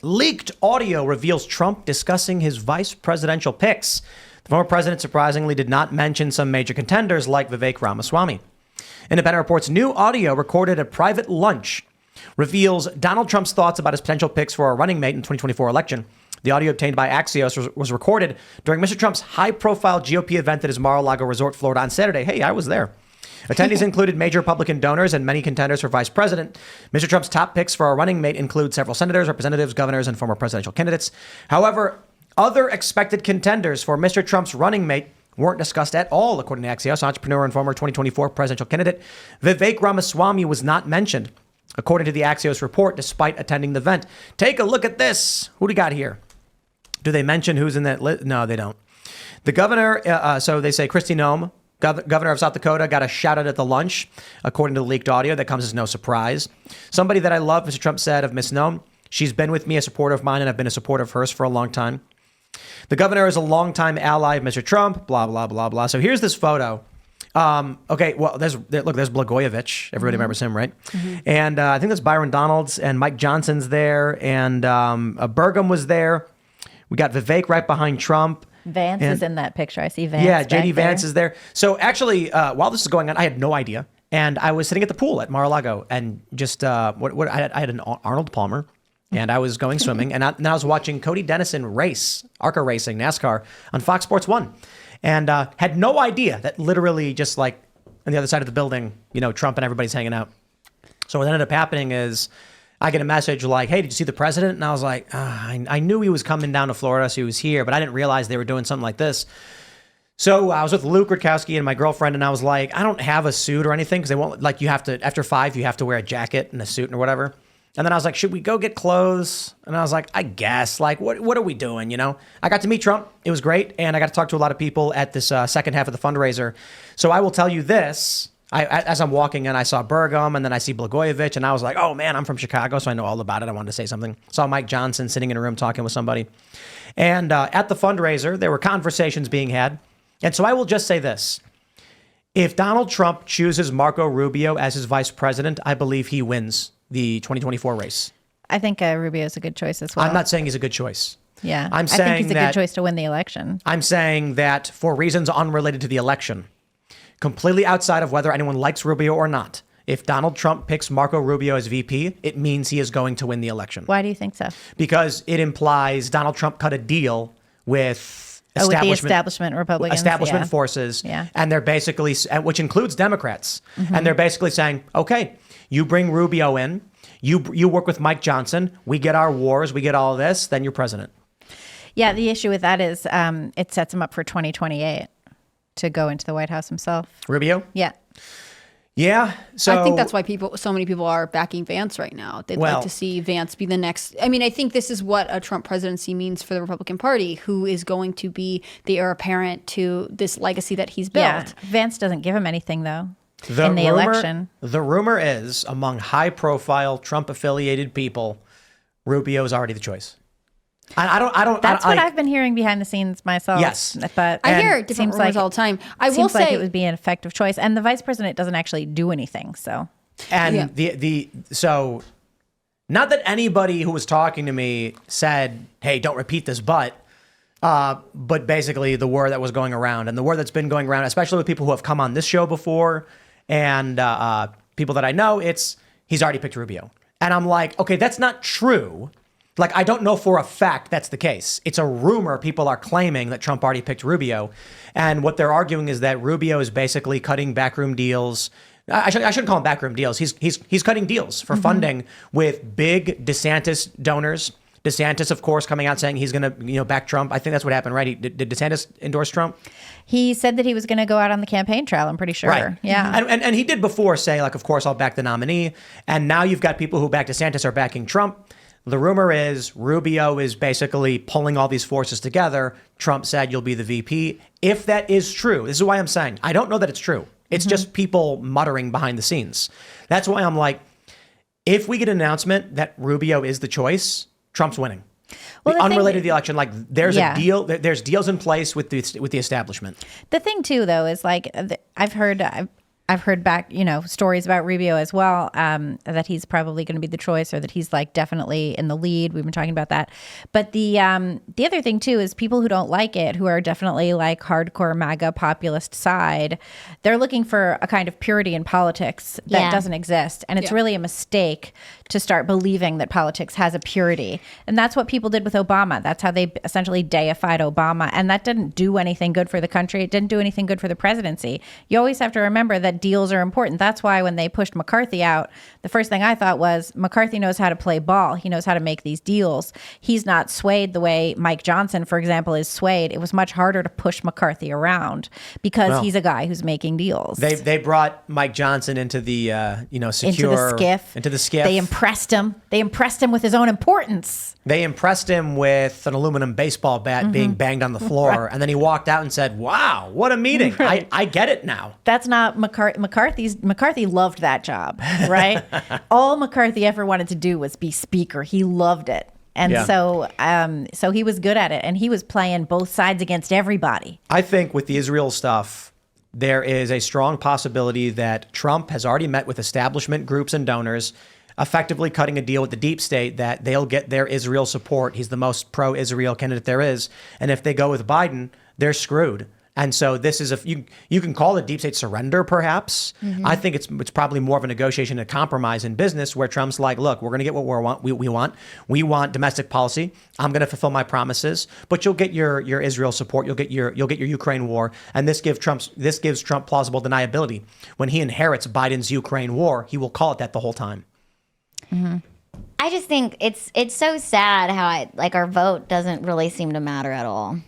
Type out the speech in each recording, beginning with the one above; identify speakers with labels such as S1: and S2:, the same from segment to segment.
S1: Leaked audio reveals Trump discussing his vice presidential picks. The former president surprisingly did not mention some major contenders like Vivek Ramaswamy. Independent reports new audio recorded at a private lunch reveals Donald Trump's thoughts about his potential picks for a running mate in the 2024 election. The audio obtained by Axios was recorded during Mr. Trump's high-profile GOP event at his Mar-a-Lago resort, Florida on Saturday. Hey, I was there. Attendees included major Republican donors and many contenders for vice president. Mr. Trump's top picks for a running mate include several senators, representatives, governors, and former presidential candidates. However, other expected contenders for Mr. Trump's running mate weren't discussed at all, according to Axios. Entrepreneur and former 2024 presidential candidate Vivek Ramaswamy was not mentioned, according to the Axios report, despite attending the event. Take a look at this. Who do we got here? Do they mention who's in that list? No, they don't. The governor, so they say Kristi Noem, governor of South Dakota, got a shout out at the lunch, according to the leaked audio. That comes as no surprise. Somebody that I love, Mr. Trump said of Miss Noem, she's been with me, a supporter of mine, and I've been a supporter of hers for a long time. The governor is a longtime ally of Mr. Trump, blah, blah, blah, blah. So here's this photo. Okay, well, there's Blagojevich. Everybody remembers him, right? And I think that's Byron Donalds, and Mike Johnson's there, and Burgum was there. We got Vivek right behind Trump.
S2: Vance is in that picture. I see Vance.
S1: Yeah, JD Vance is there. So actually, while this is going on, I had no idea. And I was sitting at the pool at Mar-a-Lago and just, I had an Arnold Palmer and I was going swimming. And I was watching Cody Dennison race, ARCA racing, NASCAR on Fox Sports 1. And had no idea that literally just like on the other side of the building, you know, Trump and everybody's hanging out. So what ended up happening is I get a message like, hey, did you see the president? And I was like, I knew he was coming down to Florida, so he was here, but I didn't realize they were doing something like this. So I was with Luke Rutkowski and my girlfriend, and I was like, I don't have a suit or anything because they won't, like, you have to, after 5, you have to wear a jacket and a suit or whatever. And then I was like, should we go get clothes? And I was like, I guess, like, what are we doing, you know? I got to meet Trump. It was great. And I got to talk to a lot of people at this second half of the fundraiser. So I will tell you this. As I'm walking in, I saw Burgum and then I see Blagojevich and I was like, oh man, I'm from Chicago, so I know all about it. I wanted to say something. Saw Mike Johnson sitting in a room talking with somebody. And at the fundraiser, there were conversations being had. And so I will just say this. If Donald Trump chooses Marco Rubio as his vice president, I believe he wins the 2024 race.
S2: I think Rubio is a good choice as well.
S1: I'm not saying he's a good choice.
S2: Yeah,
S1: I think
S2: he's a good choice to win the election.
S1: I'm saying that for reasons unrelated to the election, completely outside of whether anyone likes Rubio or not, if Donald Trump picks Marco Rubio as VP, it means he is going to win the election.
S2: Why do you think so?
S1: Because it implies Donald Trump cut a deal with
S2: with the establishment Republicans.
S1: Establishment forces.
S2: Yeah.
S1: And they're basically, which includes Democrats. And they're basically saying, okay, you bring Rubio in, you work with Mike Johnson, we get our wars, we get all of this, then you're president.
S2: Yeah, the issue with that is it sets him up for 2028. To go into the White House himself.
S1: Rubio?
S2: Yeah.
S1: Yeah. So
S3: I think that's why so many people are backing Vance right now. They'd like to see Vance be the next. I mean, I think this is what a Trump presidency means for the Republican Party, who is going to be the heir apparent to this legacy that he's built.
S2: Yeah. Vance doesn't give him anything, though, in the election.
S1: The rumor is, among high-profile Trump-affiliated people, Rubio is already the choice. I don't.
S2: That's what I've been hearing behind the scenes myself.
S1: Yes,
S2: but
S3: I hear different rumors all the time. I will say
S2: it would be an effective choice, and the vice president doesn't actually do anything. So,
S1: and so, not that anybody who was talking to me said, "Hey, don't repeat this," but basically the word that was going around, and the word that's been going around, especially with people who have come on this show before, and people that I know, it's he's already picked Rubio, and I'm like, okay, that's not true. Like, I don't know for a fact that's the case. It's a rumor. People are claiming that Trump already picked Rubio. And what they're arguing is that Rubio is basically cutting backroom deals. I shouldn't call them backroom deals. He's cutting deals for funding with big DeSantis donors. DeSantis, of course, coming out saying he's going to back Trump. I think that's what happened, right? Did DeSantis endorse Trump?
S2: He said that he was going to go out on the campaign trail, I'm pretty sure.
S1: Right.
S2: Yeah.
S1: And he did before say, like, of course, I'll back the nominee. And now you've got people who back DeSantis are backing Trump. The rumor is Rubio is basically pulling all these forces together. Trump said you'll be the VP. If that is true, this is why I'm saying I don't know that it's true. It's just people muttering behind the scenes. That's why I'm like, if we get an announcement that Rubio is the choice, Trump's winning. Well, unrelated to the election, like there's a deal. There's deals in place with the establishment.
S2: The thing too, though, is like I've heard I've heard back, stories about Rubio as well, that he's probably going to be the choice, or that he's like definitely in the lead. We've been talking about that. But the other thing too is people who don't like it, who are definitely like hardcore MAGA populist side, they're looking for a kind of purity in politics that doesn't exist. And it's really a mistake to start believing that politics has a purity. And that's what people did with Obama. That's how they essentially deified Obama. And that didn't do anything good for the country. It didn't do anything good for the presidency. You always have to remember that deals are important. That's why when they pushed McCarthy out, the first thing I thought was McCarthy knows how to play ball. He knows how to make these deals. He's not swayed the way Mike Johnson, for example, is swayed. It was much harder to push McCarthy around because he's a guy who's making deals.
S1: They brought Mike Johnson into the secure
S2: into the
S1: skiff.
S2: They impressed him. They impressed him with his own importance.
S1: They impressed him with an aluminum baseball bat being banged on the floor, and then he walked out and said, "Wow, what a meeting!
S2: Right.
S1: I get it now."
S2: That's not McCarthy loved that job, right? All McCarthy ever wanted to do was be speaker. He loved it. And so he was good at it, and he was playing both sides against everybody.
S1: I think with the Israel stuff, there is a strong possibility that Trump has already met with establishment groups and donors, effectively cutting a deal with the deep state that they'll get their Israel support. He's the most pro-Israel candidate there is. And if they go with Biden, they're screwed. And so this is you can call it deep state surrender, perhaps. I think it's probably more of a negotiation, a compromise in business, where Trump's like, look, we're going to get what we want. We want domestic policy. I'm going to fulfill my promises, but you'll get your Israel support. You'll get your Ukraine war, and this gives Trump plausible deniability. When he inherits Biden's Ukraine war, he will call it that the whole time.
S4: I just think it's so sad how our vote doesn't really seem to matter at all.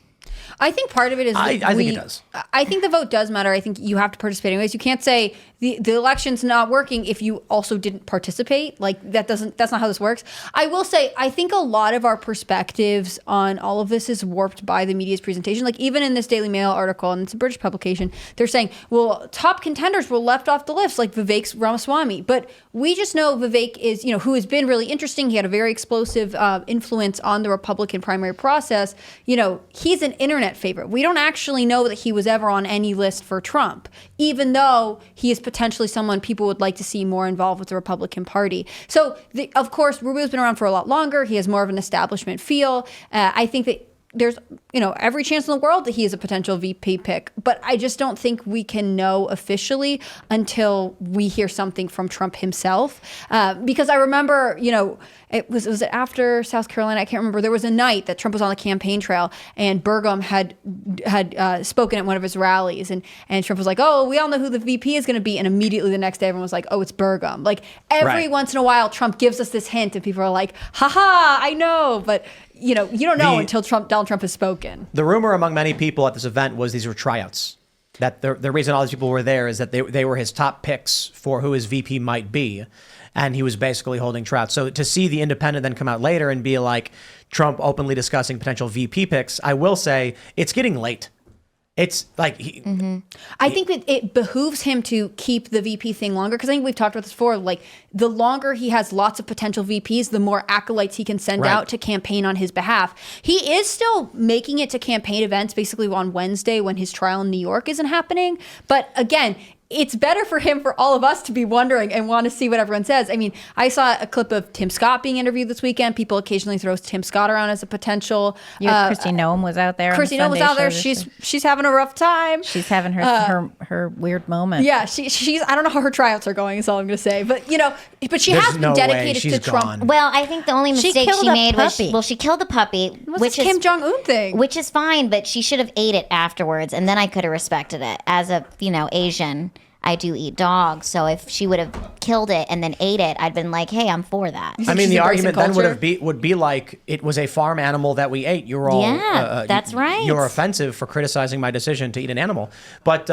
S3: I think part of it is
S1: I think it does.
S3: I think the vote does matter. I think you have to participate anyways. You can't say the election's not working if you also didn't participate. Like that's not how this works. I will say I think a lot of our perspectives on all of this is warped by the media's presentation. Like even in this Daily Mail article, and it's a British publication, they're saying, well, top contenders were left off the list, like Vivek Ramaswamy. But we just know Vivek is, who has been really interesting. He had a very explosive influence on the Republican primary process. He's an internet favorite. We don't actually know that he was ever on any list for Trump, even though he is potentially someone people would like to see more involved with the Republican Party. So, of course, Rubio's been around for a lot longer. He has more of an establishment feel. I think that there's, every chance in the world that he is a potential VP pick. But I just don't think we can know officially until we hear something from Trump himself. Because I remember, was it after South Carolina? I can't remember. There was a night that Trump was on the campaign trail, and Burgum had spoken at one of his rallies, and Trump was like, "Oh, we all know who the VP is going to be," and immediately the next day everyone was like, "Oh, it's Burgum." Like every once in a while, Trump gives us this hint, and people are like, "Ha, I know," but. You don't know until Donald Trump has spoken.
S1: The rumor among many people at this event was these were tryouts. That the reason all these people were there is that they were his top picks for who his VP might be. And he was basically holding tryouts. So to see the Independent then come out later and be like Trump openly discussing potential VP picks, I will say it's getting late. It's like
S3: I think that it behooves him to keep the VP thing longer, because I think we've talked about this before. Like the longer he has lots of potential VPs, the more acolytes he can send out to campaign on his behalf. He is still making it to campaign events basically on Wednesday when his trial in New York isn't happening. But again, it's better for him, for all of us to be wondering and want to see what everyone says. I mean, I saw a clip of Tim Scott being interviewed this weekend. People occasionally throw Tim Scott around as a potential.
S2: Christy Noem was out there.
S3: Christy Noem was out there. She's having a rough time.
S2: She's having her weird moment.
S3: Yeah, she's. I don't know how her tryouts are going. Is all I'm going to say. But she has been dedicated to Trump.
S4: Well, I think the only mistake she made was she killed the puppy,
S3: which is Kim Jong-un thing,
S4: which is fine, but she should have ate it afterwards, and then I could have respected it as a Asian. I do eat dogs, so if she would have killed it and then ate it, I'd been like, "Hey, I'm for that."
S1: I mean, the argument then would be like it was a farm animal that we ate. You're all
S4: that's right.
S1: You're offensive for criticizing my decision to eat an animal, but.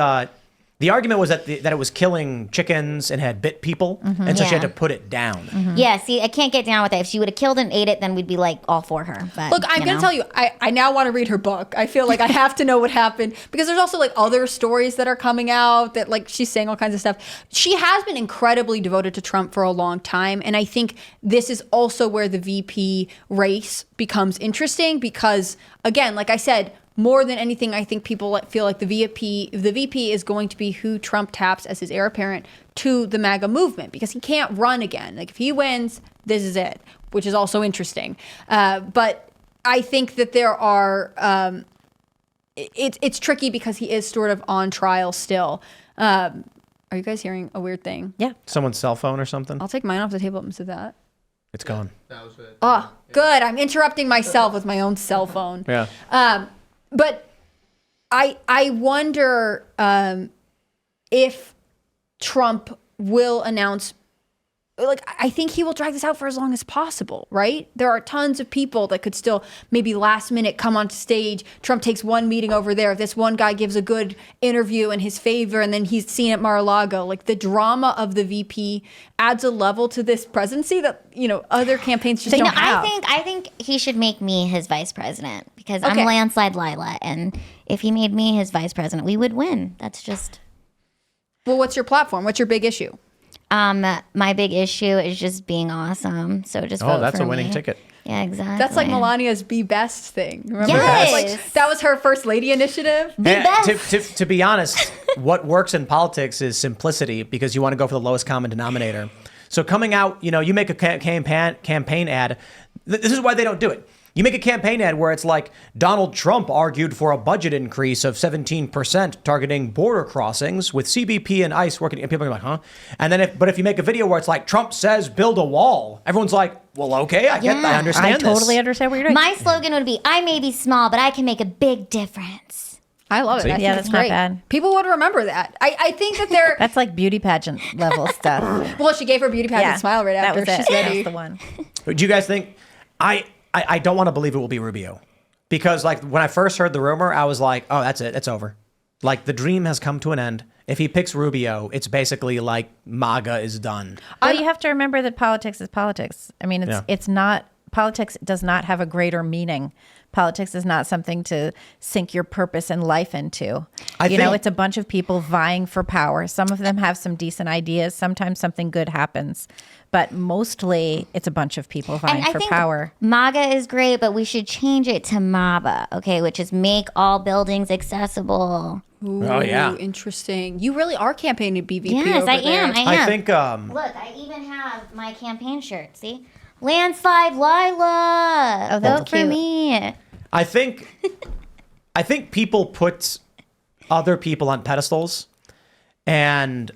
S1: The argument was that it was killing chickens and had bit people, and so she had to put it down.
S4: Yeah, see, I can't get down with that. If she would have killed and ate it, then we'd be like all for her. But,
S3: look, I'm going to tell you, I now want to read her book. I feel like I have to know what happened, because there's also like other stories that are coming out that like she's saying all kinds of stuff. She has been incredibly devoted to Trump for a long time, and I think this is also where the VP race becomes interesting because, again, like I said, more than anything, I think people feel like the VP is going to be who Trump taps as his heir apparent to the MAGA movement, because he can't run again. Like if he wins, this is it, which is also interesting. But I think that there are, it's tricky because he is sort of on trial still. Are you guys hearing a weird thing?
S2: Yeah.
S1: Someone's cell phone or something?
S3: I'll take mine off the table and see that.
S1: It's gone.
S5: That was it.
S3: Oh, good. I'm interrupting myself with my own cell phone.
S1: Yeah.
S3: But I wonder if Trump will announce, like, I think he will drag this out for as long as possible, right? There are tons of people that could still maybe last minute come onto stage. Trump takes one meeting over there. If this one guy gives a good interview in his favor and then he's seen at Mar-a-Lago, like the drama of the VP adds a level to this presidency that, other campaigns just don't have.
S4: I think he should make me his vice president, because
S3: Okay.
S4: I'm landslide Lila, and if he made me his vice president, we would win. That's just...
S3: Well, what's your platform? What's your big issue?
S4: My big issue is just being awesome. So just vote
S1: that's
S4: for
S1: a winning
S4: me.
S1: ticket.
S4: Yeah, exactly.
S3: That's like Melania's Be Best thing. Remember
S4: Yes.
S3: that? Like, that was her first lady initiative.
S1: To be honest, what works in politics is simplicity, because you want to go for the lowest common denominator. So coming out, you make a campaign ad. This is why they don't do it. You make a campaign ad where it's like Donald Trump argued for a budget increase of 17% targeting border crossings with CBP and ICE working. And people are like, huh? And then if you make a video where it's like Trump says build a wall, everyone's like, well, okay, I get that. I understand
S2: I
S1: this.
S2: totally understand what you're doing.
S4: My slogan would be, I may be small, but I can make a big difference.
S3: I love it. I think
S2: Yeah,
S3: it's
S2: that's not
S3: great.
S2: bad.
S3: People would remember that. I think that they're...
S2: That's like beauty pageant level stuff.
S3: Well, she gave her beauty pageant smile right
S2: that
S3: after.
S2: was it.
S3: She's ready.
S2: That's the one.
S1: Do you guys think... I don't want to believe it will be Rubio, because like when I first heard the rumor, I was like, oh, that's it. It's over. Like the dream has come to an end. If he picks Rubio, it's basically like MAGA is done.
S2: Well, you have to remember that politics is politics. I mean, it's not, politics does not have a greater meaning. Politics is not something to sink your purpose and life into. It's a bunch of people vying for power. Some of them have some decent ideas. Sometimes something good happens. But mostly, it's a bunch of people vying for power.
S4: MAGA is great, but we should change it to MABA, okay, which is make all buildings accessible.
S3: Ooh,
S1: Oh, yeah.
S3: Interesting. You really are campaigning BVP
S4: Yes,
S3: over
S4: I
S3: there.
S4: am.
S1: I think...
S4: Look, I even have my campaign shirt. See? Landslide Lila.
S2: Oh, that's
S4: Vote for
S2: cute.
S4: me.
S1: I think people put other people on pedestals, and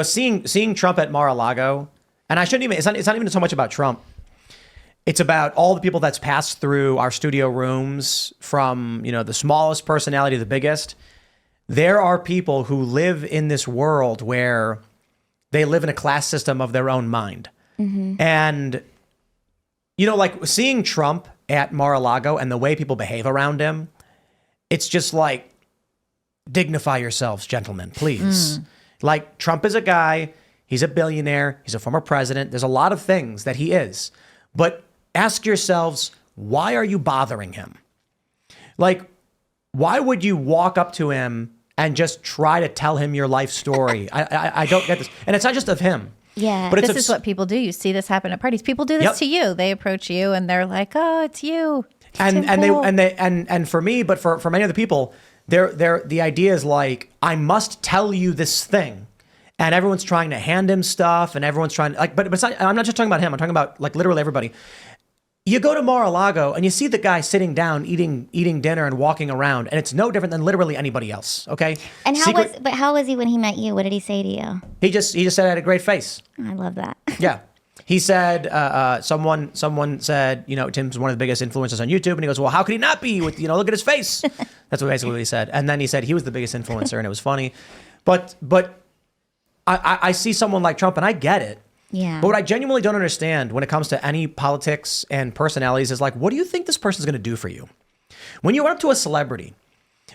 S1: seeing Trump at Mar-a-Lago, and I shouldn't even. It's not even so much about Trump. It's about all the people that's passed through our studio rooms, from the smallest personality to the biggest. There are people who live in this world where they live in a class system of their own mind, and like seeing Trump at Mar-a-Lago and the way people behave around him, it's just like, dignify yourselves, gentlemen, please. Like, Trump is a guy, he's a billionaire, he's a former president. There's a lot of things that he is. But ask yourselves, why are you bothering him? Like, why would you walk up to him and just try to tell him your life story? I don't get this. And it's not just of him.
S4: Yeah.
S1: But
S2: This is what people do. You see this happen at parties. People do this
S1: Yep.
S2: to you. They approach you and they're like, "Oh, it's you."
S1: And for me, but for many other people, the idea is like, I must tell you this thing, and everyone's trying to hand him stuff, and everyone's trying to, like, but it's not, I'm not just talking about him. I'm talking about like literally everybody. You go to Mar-a-Lago and you see the guy sitting down, eating dinner and walking around, and it's no different than literally anybody else. Okay.
S4: And how was he when he met you? What did he say to you?
S1: He just said I had a great face.
S4: I love that.
S1: Yeah. He said, someone said, Tim's one of the biggest influencers on YouTube. And he goes, well, how could he not be with, look at his face. That's basically what he said. And then he said he was the biggest influencer, and it was funny. But I see someone like Trump, and I get it.
S4: Yeah.
S1: But what I genuinely don't understand when it comes to any politics and personalities is like, what do you think this person's going to do for you? When you run up to a celebrity,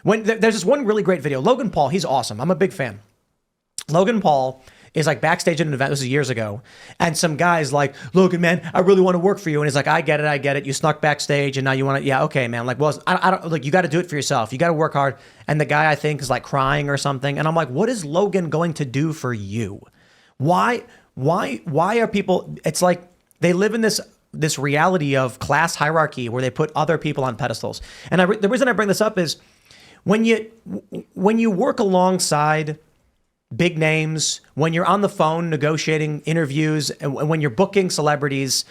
S1: there's this one really great video, Logan Paul, he's awesome. I'm a big fan. Logan Paul is like backstage at an event, this was years ago, and some guy's like, Logan, man, I really want to work for you. And he's like, I get it. You snuck backstage and now you want to, yeah, okay, man. Like, well, I don't, like, you got to do it for yourself. You got to work hard. And the guy, I think, is like crying or something. And I'm like, what is Logan going to do for you? Why are people, it's like they live in this this reality of class hierarchy where they put other people on pedestals. And the reason I bring this up is when you work alongside big names, when you're on the phone negotiating interviews, and when you're booking celebrities,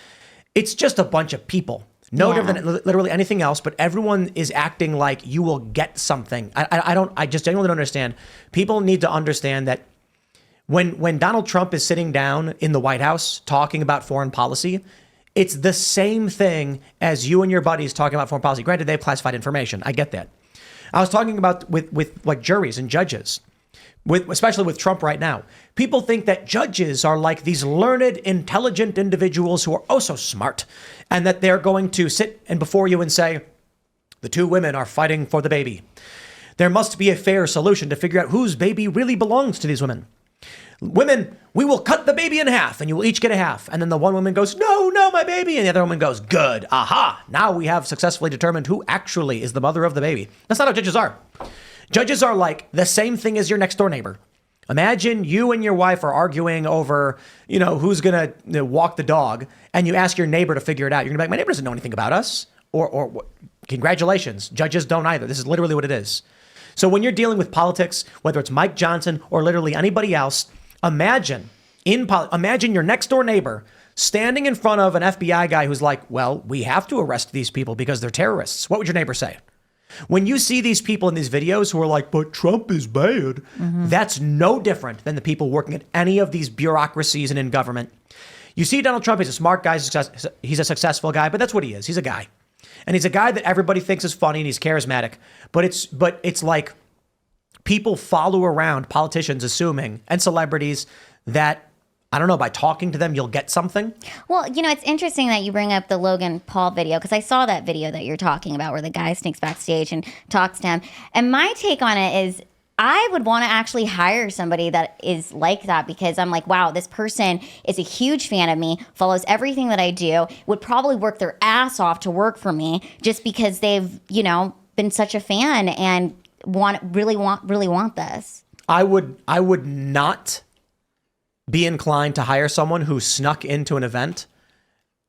S1: it's just a bunch of people. No different than literally anything else, but everyone is acting like you will get something. I just genuinely don't understand. People need to understand that when Donald Trump is sitting down in the White House talking about foreign policy, it's the same thing as you and your buddies talking about foreign policy. Granted, they have classified information. I get that. I was talking about with like juries and judges, especially with Trump right now. People think that judges are like these learned, intelligent individuals who are oh so smart, and that they're going to sit and before you and say, the two women are fighting for the baby. There must be a fair solution to figure out whose baby really belongs to these women. Women, we will cut the baby in half and you will each get a half. And then the one woman goes, no, my baby. And the other woman goes, good. Aha. Now we have successfully determined who actually is the mother of the baby. That's not how judges are. Judges are like the same thing as your next door neighbor. Imagine you and your wife are arguing over, who's going to walk the dog, and you ask your neighbor to figure it out. You're going to be like, my neighbor doesn't know anything about us. Or congratulations. Judges don't either. This is literally what it is. So when you're dealing with politics, whether it's Mike Johnson or literally anybody else, imagine your next door neighbor standing in front of an FBI guy who's like, well, we have to arrest these people because they're terrorists. What would your neighbor say? When you see these people in these videos who are like, but Trump is bad, that's no different than the people working at any of these bureaucracies and in government. You see Donald Trump, he's a smart guy, he's a successful guy, but that's what he is. He's a guy. And he's a guy that everybody thinks is funny and he's charismatic. But it's like people follow around politicians assuming, and celebrities, that, I don't know, by talking to them, you'll get something.
S4: Well, it's interesting that you bring up the Logan Paul video, because I saw that video that you're talking about where the guy sneaks backstage and talks to him. And my take on it is I would want to actually hire somebody that is like that, because I'm like, wow, this person is a huge fan of me, follows everything that I do, would probably work their ass off to work for me just because they've, been such a fan and really want this.
S1: I would not be inclined to hire someone who snuck into an event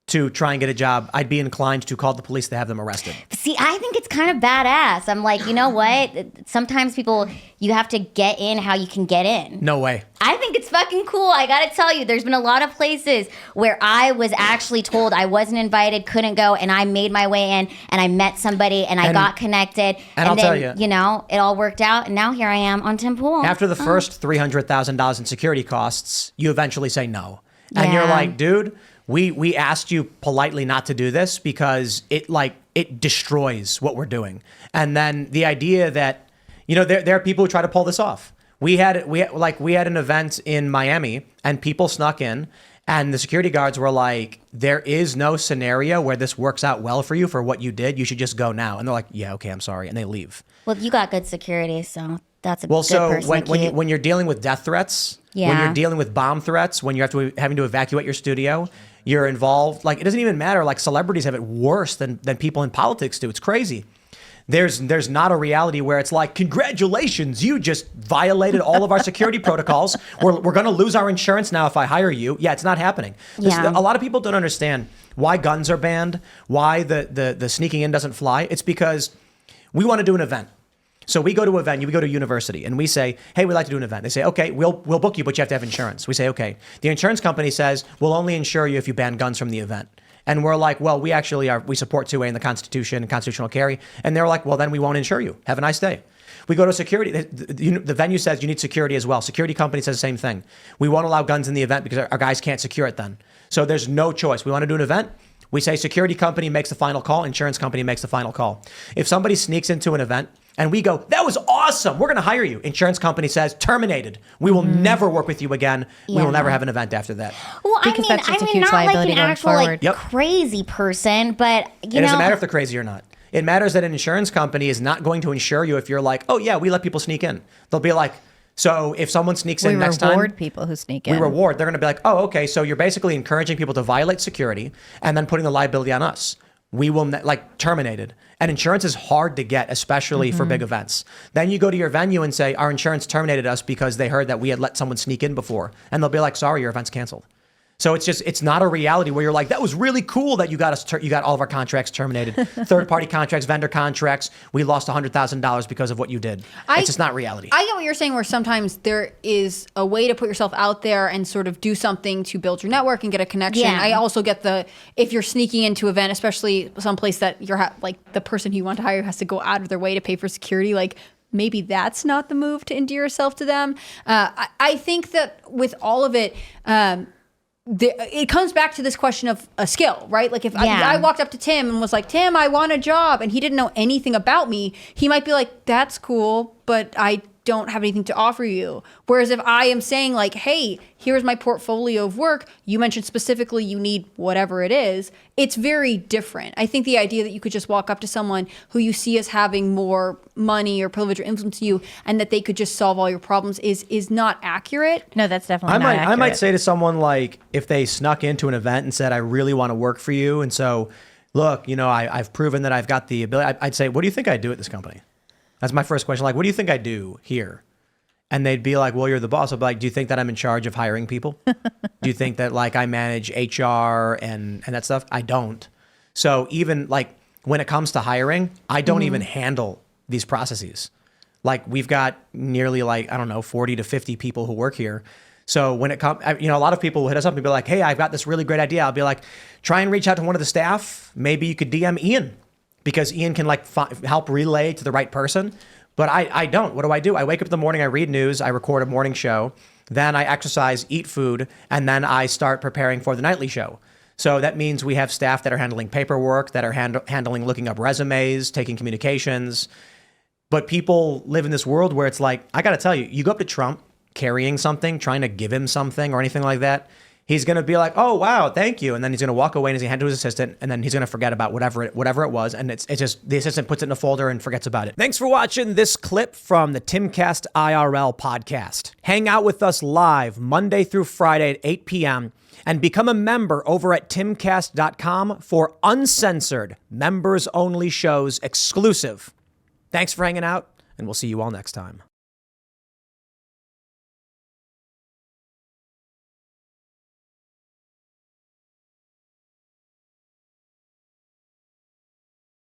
S1: to try and get a job. I'd be inclined to call the police to have them arrested.
S4: See, I think it's kind of badass. I'm like, you know what? Sometimes you have to get in how you can get in.
S1: No way.
S4: I think it's fucking cool. I gotta tell you, there's been a lot of places where I was actually told I wasn't invited, couldn't go, and I made my way in, and I met somebody, and I got connected. And
S1: I'll
S4: then,
S1: tell you,
S4: it all worked out, and now here I am on Tim Pool.
S1: After the first $300,000 in security costs, you eventually say no. And you're like, dude, we asked you politely not to do this because it destroys what we're doing. And then the idea that, there are people who try to pull this off. We had an event in Miami and people snuck in and the security guards were like, there is no scenario where this works out well for you for what you did. You should just go now. And they're like, yeah, okay, I'm sorry. And they leave.
S4: Well, you got good security, so that's a
S1: well,
S4: good
S1: so
S4: person
S1: when you're dealing with death threats, when you're dealing with bomb threats, when you're having to evacuate your studio, you're involved. Like, it doesn't even matter. Like, celebrities have it worse than people in politics do. It's crazy. There's not a reality where it's like, congratulations, you just violated all of our security protocols. We're going to lose our insurance now if I hire you. Yeah, it's not happening. A lot of people don't understand why guns are banned, why the sneaking in doesn't fly. It's because we want to do an event. So we go to a venue, we go to a university, and we say, hey, we'd like to do an event. They say, okay, we'll book you, but you have to have insurance. We say, okay. The insurance company says, we'll only insure you if you ban guns from the event. And we're like, well, we support 2A in the Constitution and constitutional carry. And they're like, well, then we won't insure you. Have a nice day. We go to security. The venue says you need security as well. Security company says the same thing. We won't allow guns in the event because our guys can't secure it then. So there's no choice. We want to do an event. We say security company makes the final call. Insurance company makes the final call. If somebody sneaks into an event and we go, that was awesome, we're going to hire you. Insurance company says, terminated. We will never work with you again. Yeah. We will never have an event after that.
S4: Well, because that's just a huge liability going forward. Like crazy person, but it
S1: doesn't matter if they're crazy or not. It matters that an insurance company is not going to insure you if you're like, oh yeah, we let people sneak in. They'll be like, so if someone sneaks in next time,
S2: we reward people who sneak in.
S1: They're going to be like, oh, okay, so you're basically encouraging people to violate security and then putting the liability on us. We will terminated. And insurance is hard to get, especially for big events. Then you go to your venue and say, our insurance terminated us because they heard that we had let someone sneak in before. And they'll be like, sorry, your event's canceled. So it's not a reality where you're like, that was really cool that you got you got all of our contracts terminated, third-party contracts, vendor contracts. We lost $100,000 because of what you did. It's just not reality.
S3: I get what you're saying, where sometimes there is a way to put yourself out there and sort of do something to build your network and get a connection.
S4: Yeah.
S3: I also get if you're sneaking into an event, especially someplace that you're like the person who you want to hire has to go out of their way to pay for security, like maybe that's not the move to endear yourself to them. I think that with all of it, it comes back to this question of a skill, right? Like if I walked up to Tim and was like, Tim, I want a job, and he didn't know anything about me, he might be like, that's cool, but I don't have anything to offer you. Whereas if I am saying like, hey, here's my portfolio of work, you mentioned specifically you need whatever it is, it's very different. I think the idea that you could just walk up to someone who you see as having more money or privilege or influence to you and that they could just solve all your problems is not accurate.
S2: No, that's definitely not accurate.
S1: I might say to someone, like, if they snuck into an event and said, I really want to work for you, and so, look, I've proven that I've got the ability, I'd say, what do you think I do at this company? That's my first question. Like, what do you think I do here? And they'd be like, well, you're the boss. I'd be like, do you think that I'm in charge of hiring people? Do you think that like I manage HR and that stuff? I don't. So even like when it comes to hiring, I don't even handle these processes. Like we've got nearly 40 to 50 people who work here. So when it comes, a lot of people will hit us up and be like, hey, I've got this really great idea. I'll be like, try and reach out to one of the staff. Maybe you could DM Ian, because Ian can help relay to the right person. But I don't. What do? I wake up in the morning, I read news, I record a morning show, then I exercise, eat food, and then I start preparing for the nightly show. So that means we have staff that are handling paperwork, that are handling looking up resumes, taking communications. But people live in this world where it's like, I got to tell you, you go up to Trump carrying something, trying to give him something or anything like that, he's going to be like, oh, wow, thank you. And then he's going to walk away and he's going to hand it to his assistant. And then he's going to forget about whatever it was. And it's just the assistant puts it in a folder and forgets about it. Thanks for watching this clip from the Timcast IRL podcast. Hang out with us live Monday through Friday at 8 p.m. and become a member over at timcast.com for uncensored, members-only shows exclusive. Thanks for hanging out, and we'll see you all next time.